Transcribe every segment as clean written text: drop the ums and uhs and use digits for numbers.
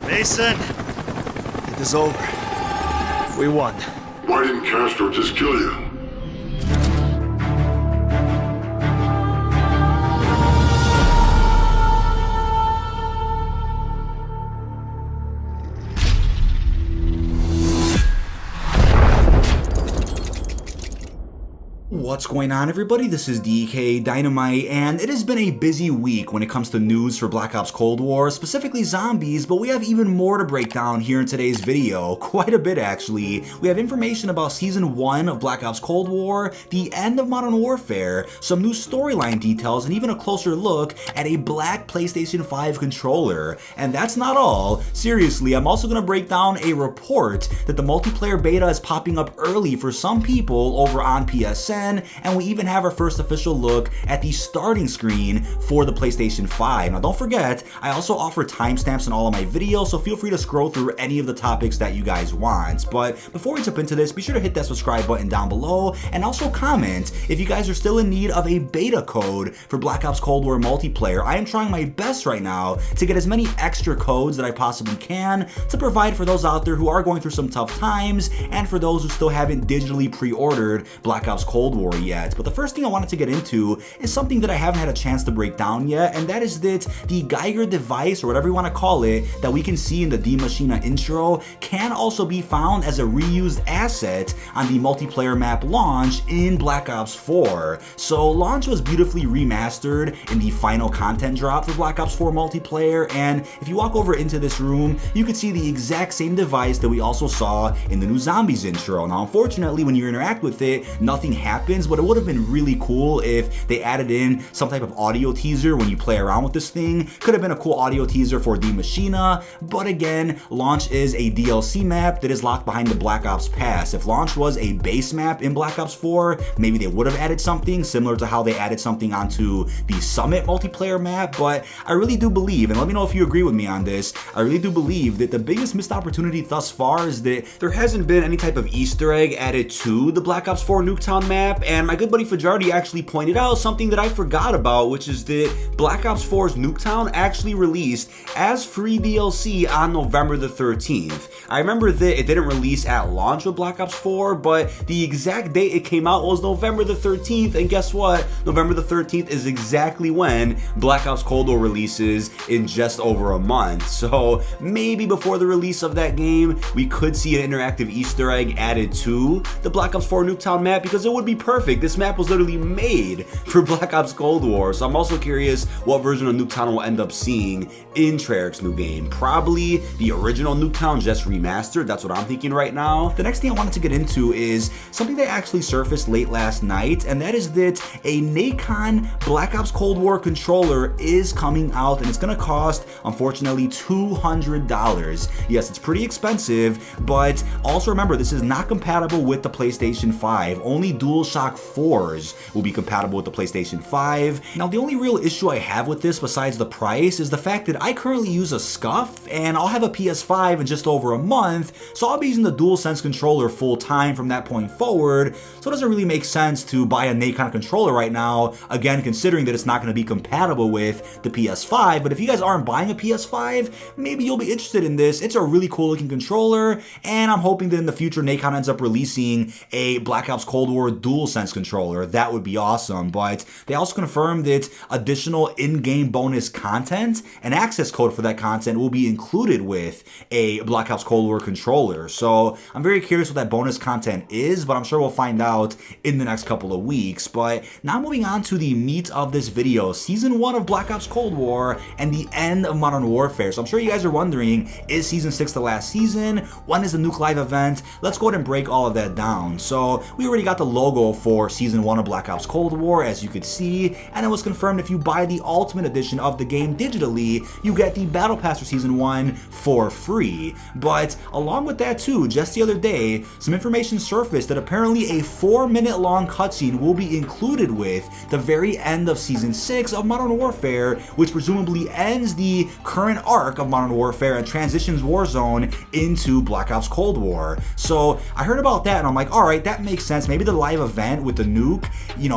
Mason, it is over. We won. Why didn't Castro just kill you? What's going on, everybody? This is dkdynamite, and it has been a busy week when it comes to news for Black Ops Cold War, specifically zombies, but we have even more to break down here in today's video. Quite a bit, actually. We have information about Season 1 of Black Ops Cold War, the end of Modern Warfare, some new storyline details, and even a closer look at a black PlayStation 5 controller. And that's not all. Seriously, I'm also going to break down a report that the multiplayer beta is popping up early for some people over on PSN, and we even have our first official look at the starting screen for the PlayStation 5. Now don't forget, I also offer timestamps in all of my videos, so feel free to scroll through any of the topics that you guys want. But before we jump into this, be sure to hit that subscribe button down below, and also comment if you guys are still in need of a beta code for Black Ops Cold War multiplayer. I am trying my best right now to get as many extra codes that I possibly can to provide for those out there who are going through some tough times, and for those who still haven't digitally pre-ordered Black Ops Cold War yet. But the first thing I wanted to get into is something that I haven't had a chance to break down yet, and that is that the Geiger device, or whatever you want to call it, that we can see in the Die Maschine intro can also be found as a reused asset on the multiplayer map Launch in Black Ops 4. So Launch was beautifully remastered in the final content drop for Black Ops 4 multiplayer, and if you walk over into this room, you can see the exact same device that we also saw in the new Zombies intro. Now unfortunately, when you interact with it, nothing happens, but it would have been really cool if they added in some type of audio teaser when you play around with this thing. Could have been a cool audio teaser for Die Maschine, but again, Launch is a DLC map that is locked behind the Black Ops Pass. If Launch was a base map in Black Ops 4, maybe they would have added something similar to how they added something onto the Summit multiplayer map, but I really do believe, and let me know if you agree with me on this, I really do believe that the biggest missed opportunity thus far is that there hasn't been any type of Easter egg added to the Black Ops 4 Nuketown map, and my good buddy Fajardi actually pointed out something that I forgot about, which is that Black Ops 4's Nuketown actually released as free DLC on November the 13th. I remember that it didn't release at launch with Black Ops 4, but the exact date it came out was November the 13th, and guess what? November the 13th is exactly when Black Ops Cold War releases in just over a month. So maybe before the release of that game, we could see an interactive Easter egg added to the Black Ops 4 Nuketown map, because it would be perfect. This map was literally made for Black Ops Cold War, so I'm also curious what version of Nuketown we'll end up seeing in Treyarch's new game. Probably the original Nuketown just remastered, that's what I'm thinking right now. The next thing I wanted to get into is something that actually surfaced late last night, and that is that a Nacon Black Ops Cold War controller is coming out, and it's gonna cost, unfortunately, $200. Yes, it's pretty expensive, but also remember, this is not compatible with the PlayStation 5. Only DualShock 4s will be compatible with the PlayStation 5. Now, the only real issue I have with this, besides the price, is the fact that I currently use a SCUF, and I'll have a PS5 in just over a month, so I'll be using the DualSense controller full time from that point forward, so it doesn't really make sense to buy a Nacon controller right now, again, considering that it's not going to be compatible with the PS5. But if you guys aren't buying a PS5, maybe you'll be interested in this. It's a really cool looking controller, and I'm hoping that in the future Nacon ends up releasing a Black Ops Cold War DualSense controller. That would be awesome. But they also confirmed that additional in-game bonus content and access code for that content will be included with a Black Ops Cold War controller. So I'm very curious what that bonus content is, but I'm sure we'll find out in the next couple of weeks. But now moving on to the meat of this video, Season 1 of Black Ops Cold War and the end of Modern Warfare. So I'm sure you guys are wondering, is Season 6 the last season? When is the Nuke Live event? Let's go ahead and break all of that down. So we already got the logo for Season 1 of Black Ops Cold War, as you could see, and it was confirmed if you buy the Ultimate Edition of the game digitally, you get the Battle Pass for Season 1 for free. But along with that too, just the other day, some information surfaced that apparently a 4-minute long cutscene will be included with the very end of Season 6 of Modern Warfare, which presumably ends the current arc of Modern Warfare and transitions Warzone into Black Ops Cold War. So I heard about that and I'm like, alright, that makes sense. Maybe the live event event with the nuke,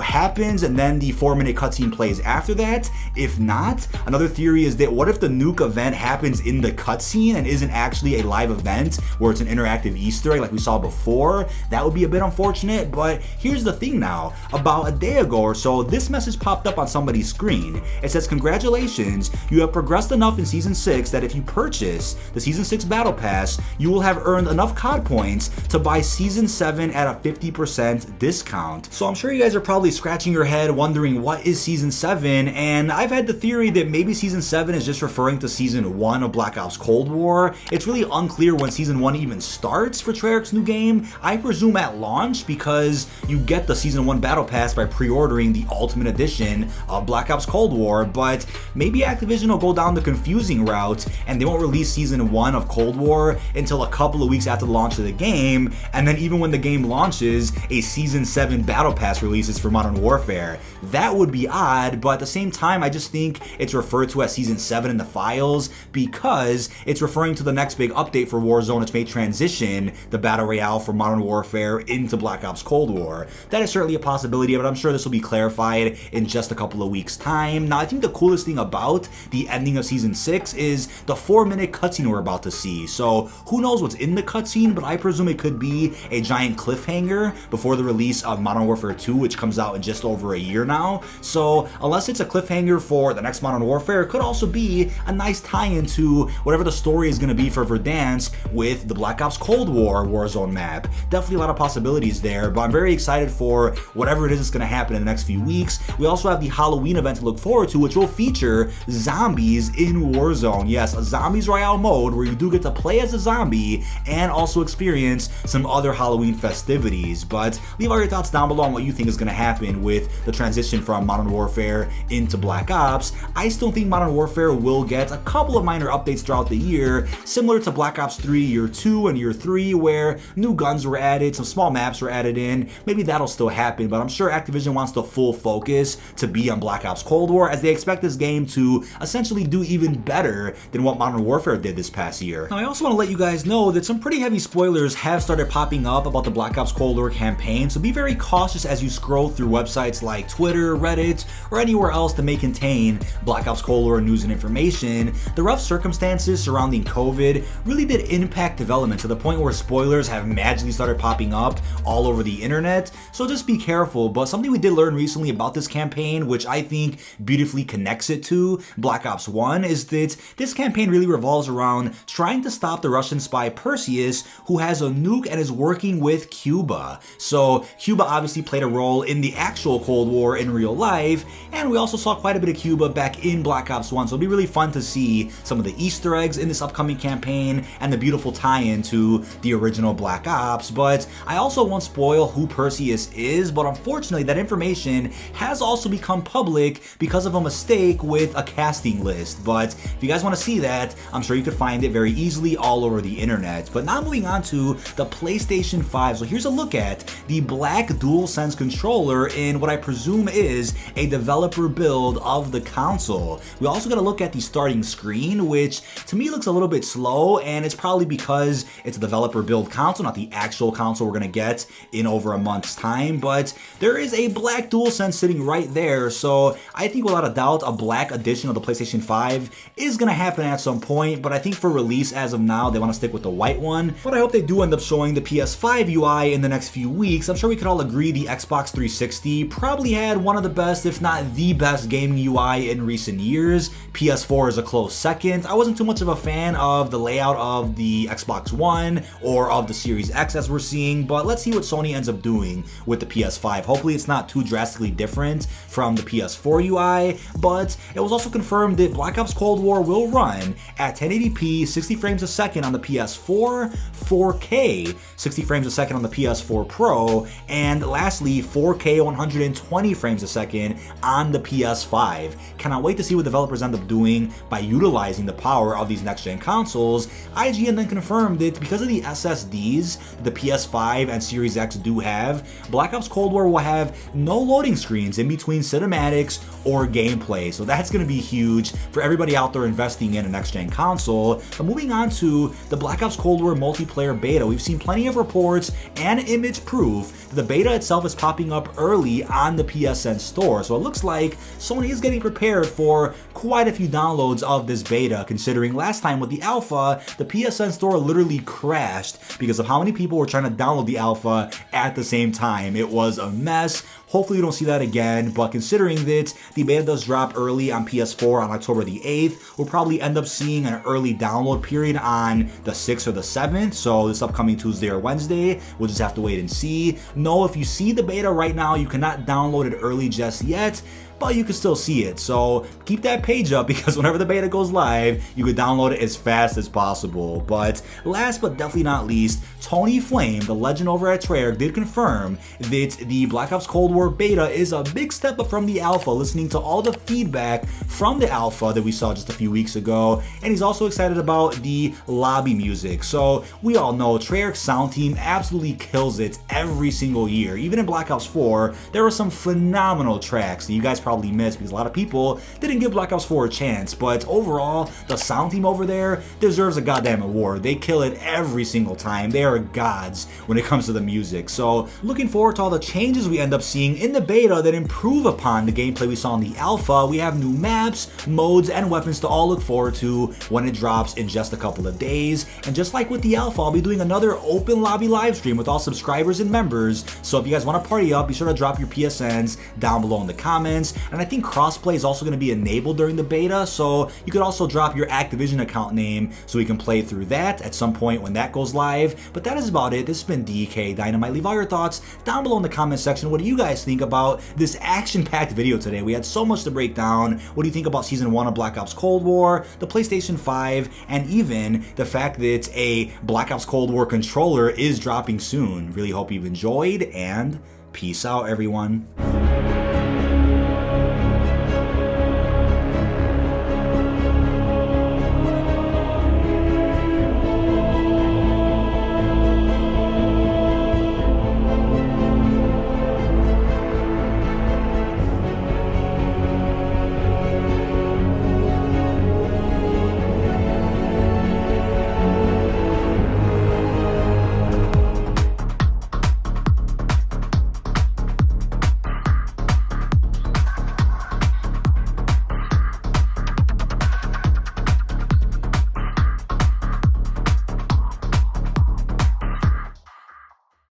happens and then the 4-minute cutscene plays after that? If not, another theory is that what if the nuke event happens in the cutscene and isn't actually a live event where it's an interactive Easter egg like we saw before? That would be a bit unfortunate, but here's the thing now. About a day ago or so, this message popped up on somebody's screen. It says, congratulations, you have progressed enough in Season 6 that if you purchase the Season 6 Battle Pass, you will have earned enough COD points to buy Season 7 at a 50% discount. So I'm sure you guys are probably scratching your head wondering what is Season 7, and I've had the theory that maybe Season 7 is just referring to Season 1 of Black Ops Cold War. It's really unclear when Season 1 even starts for Treyarch's new game. I presume at launch because you get the Season 1 Battle Pass by pre-ordering the Ultimate Edition of Black Ops Cold War, but maybe Activision will go down the confusing route and they won't release Season 1 of Cold War until a couple of weeks after the launch of the game, and then even when the game launches, a Season 7 Battle Pass releases for Modern Warfare. That would be odd, but at the same time, I just think it's referred to as Season 7 in the files because it's referring to the next big update for Warzone, which may transition the Battle Royale for Modern Warfare into Black Ops Cold War. That is certainly a possibility, but I'm sure this will be clarified in just a couple of weeks' time. Now, I think the coolest thing about the ending of Season 6 is the 4-minute cutscene we're about to see. So who knows what's in the cutscene, but I presume it could be a giant cliffhanger before the release of Modern Warfare 2, which comes out in just over a year now. So unless it's a cliffhanger for the next Modern Warfare, it could also be a nice tie-in to whatever the story is going to be for Verdansk with the Black Ops Cold War Warzone map. Definitely a lot of possibilities there, but I'm very excited for whatever it is that's going to happen in the next few weeks. We also have the Halloween event to look forward to, which will feature zombies in Warzone. Yes, a Zombies Royale mode where you do get to play as a zombie and also experience some other Halloween festivities. But leave all your thoughts down below on what you think is going to happen with the transition from Modern Warfare into Black Ops. I still think Modern Warfare will get a couple of minor updates throughout the year, similar to Black Ops 3 Year 2 and Year 3, where new guns were added, some small maps were added in. Maybe that'll still happen, but I'm sure Activision wants the full focus to be on Black Ops Cold War, as they expect this game to essentially do even better than what Modern Warfare did this past year. Now, I also want to let you guys know that some pretty heavy spoilers have started popping up about the Black Ops Cold War campaign, so be very cautious as you scroll through websites like Twitter, Reddit, or anywhere else that may contain Black Ops Cold War news and information. The rough circumstances surrounding COVID really did impact development to the point where spoilers have magically started popping up all over the internet, so just be careful. But something we did learn recently about this campaign, which I think beautifully connects it to Black Ops 1, is that this campaign really revolves around trying to stop the Russian spy Perseus, who has a nuke and is working with Cuba. So Cuba obviously played a role in the actual Cold War in real life, and we also saw quite a bit of Cuba back in Black Ops 1, so it'll be really fun to see some of the Easter eggs in this upcoming campaign and the beautiful tie-in to the original Black Ops. But I also won't spoil who Perseus is, but unfortunately that information has also become public because of a mistake with a casting list. But if you guys want to see that, I'm sure you could find it very easily all over the internet. But now moving on to the PlayStation 5. So here's a look at the black DualSense controller in what I presume is a developer build of the console. We also got to look at the starting screen, which to me looks a little bit slow, and it's probably because it's a developer build console, not the actual console we're going to get in over a month's time. But there is a black DualSense sitting right there, so I think without a doubt a black edition of the PlayStation 5 is going to happen at some point, but I think for release as of now they want to stick with the white one. But I hope they do end up showing the PS5 UI in the next few weeks. I'm sure we could all agree the Xbox 360 probably had one of the best, if not the best, gaming UI in recent years. PS4 is a close second. I wasn't too much of a fan of the layout of the Xbox One or of the Series X as we're seeing, but let's see what Sony ends up doing with the PS5. Hopefully it's not too drastically different from the PS4 UI, but it was also confirmed that Black Ops Cold War will run at 1080p 60 frames a second on the PS4, 4K 60 frames a second on the PS4 Pro, and lastly 4K 120 frames a second on the PS5. Cannot wait to see what developers end up doing by utilizing the power of these next-gen consoles. IGN then confirmed that because of the SSDs the PS5 and Series X do have, Black Ops Cold War will have no loading screens in between cinematics or gameplay, so that's going to be huge for everybody out there investing in a next-gen console. But moving on to the Black Ops Cold War multiplayer beta, we've seen plenty of reports and image proof that the beta itself is popping up early on the PSN store. So it looks like Sony is getting prepared for quite a few downloads of this beta, considering last time with the alpha, the PSN store literally crashed because of how many people were trying to download the alpha at the same time. It was a mess. Hopefully we don't see that again, but considering that the beta does drop early on PS4 on October the 8th, we'll probably end up seeing an early download period on the 6th or the 7th, so this upcoming Tuesday or Wednesday. We'll just have to wait and see. No, if you see the beta right now, you cannot download it early just yet, but you can still see it. So keep that page up because whenever the beta goes live, you can download it as fast as possible. But last but definitely not least, Tony Flame, the legend over at Treyarch, did confirm that the Black Ops Cold War beta is a big step up from the alpha, listening to all the feedback from the alpha that we saw just a few weeks ago. And he's also excited about the lobby music. So we all know Treyarch's sound team absolutely kills it every single year. Even in Black Ops 4, there were some phenomenal tracks that you guys probably missed because a lot of people didn't give Black Ops 4 a chance, but overall, the sound team over there deserves a goddamn award. They kill it every single time. They are gods when it comes to the music. So looking forward to all the changes we end up seeing in the beta that improve upon the gameplay we saw in the alpha. We have new maps, modes, and weapons to all look forward to when it drops in just a couple of days. And just like with the alpha, I'll be doing another open lobby live stream with all subscribers and members. So if you guys want to party up, be sure to drop your PSNs down below in the comments. And I think crossplay is also going to be enabled during the beta, so you could also drop your Activision account name so we can play through that at some point when that goes live. But that is about it. This has been dkdynamite. Leave all your thoughts down below in the comment section. What do you guys think about this action-packed video today? We had so much to break down. What do you think about Season 1 of Black Ops Cold War, the PlayStation 5, and even the fact that a Black Ops Cold War controller is dropping soon? Really hope you've enjoyed, and peace out, everyone.